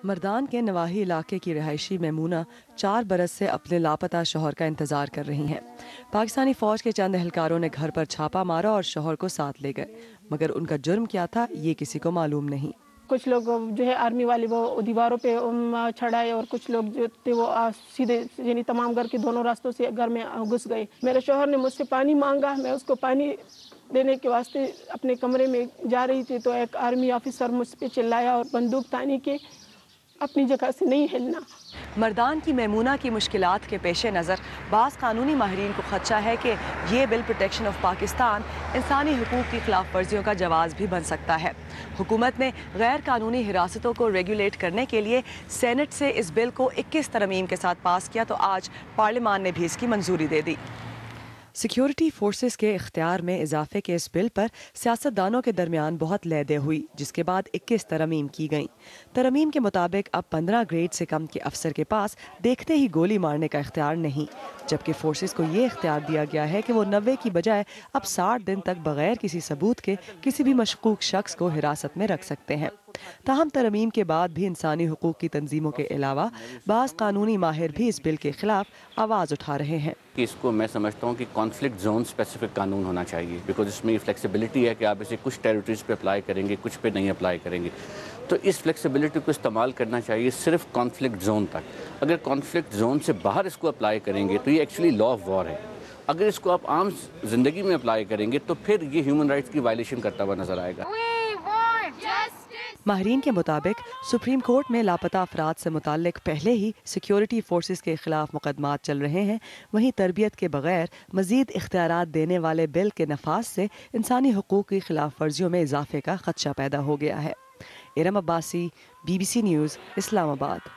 مردان کے نواحی علاقے کی رہائشی میمونہ 4 برس سے اپنے لاپتہ شوہر کا انتظار کر رہی ہیں۔ پاکستانی فوج کے چند اہلکاروں نے گھر پر چھاپا مارا اور شوہر کو ساتھ لے گئے، مگر ان کا جرم کیا تھا یہ کسی کو معلوم نہیں۔ کچھ لوگ جو ہے آرمی والے وہ دیواروں پہ چڑھائے اور کچھ لوگ جو تھے وہ سیدھے یعنی تمام گھر کے دونوں راستوں سے گھر میں گھس گئے۔ میرے شوہر نے مجھ سے پانی مانگا، میں اس کو پانی دینے کے واسطے اپنے کمرے میں جا رہی تھی تو ایک آرمی آفیسر مجھ پہ چلایا اور بندوق تانی کے اپنی جگہ سے نہیں ہلنا۔ مردان کی میمونہ کی مشکلات کے پیش نظر بعض قانونی ماہرین کو خدشہ ہے کہ یہ بل پروٹیکشن آف پاکستان انسانی حقوق کی خلاف ورزیوں کا جواز بھی بن سکتا ہے۔ حکومت نے غیر قانونی حراستوں کو ریگولیٹ کرنے کے لیے سینٹ سے اس بل کو 21 ترمیم کے ساتھ پاس کیا تو آج پارلیمان نے بھی اس کی منظوری دے دی۔ سیکیورٹی فورسز کے اختیار میں اضافے کے اس بل پر سیاستدانوں کے درمیان بہت لے دے ہوئی، جس کے بعد 21 ترمیم کی گئیں۔ ترمیم کے مطابق اب 15 گریڈ سے کم کے افسر کے پاس دیکھتے ہی گولی مارنے کا اختیار نہیں، جبکہ فورسز کو یہ اختیار دیا گیا ہے کہ وہ 90 کی بجائے اب 60 دن تک بغیر کسی ثبوت کے کسی بھی مشکوک شخص کو حراست میں رکھ سکتے ہیں۔ تاہم ترمیم کے بعد بھی انسانی حقوق کی تنظیموں کے علاوہ بعض قانونی ماہر بھی اس بل کے خلاف آواز اٹھا رہے ہیں۔ اس کو میں سمجھتا ہوں کہ کانفلکٹ زون اسپیسیفک قانون ہونا چاہیے، بیکاز اس میں یہ فلیکسیبلٹی ہے کہ آپ اسے کچھ ٹیریٹریز پہ اپلائی کریں گے، کچھ پہ نہیں اپلائی کریں گے، تو اس فلیکسیبلٹی کو استعمال کرنا چاہیے صرف کانفلکٹ زون تک۔ اگر کانفلکٹ زون سے باہر اس کو اپلائی کریں گے تو یہ ایکچولی لا آف وار ہے۔ اگر اس کو آپ عام زندگی میں اپلائی کریں گے تو پھر یہ ہیومن رائٹس کی وائلیشن کرتا ہوا نظر آئے گا۔ ماہرین کے مطابق سپریم کورٹ میں لاپتہ افراد سے متعلق پہلے ہی سیکیورٹی فورسز کے خلاف مقدمات چل رہے ہیں، وہیں تربیت کے بغیر مزید اختیارات دینے والے بل کے نفاذ سے انسانی حقوق کی خلاف ورزیوں میں اضافے کا خدشہ پیدا ہو گیا ہے۔ ارم عباسی، BBC نیوز، اسلام آباد۔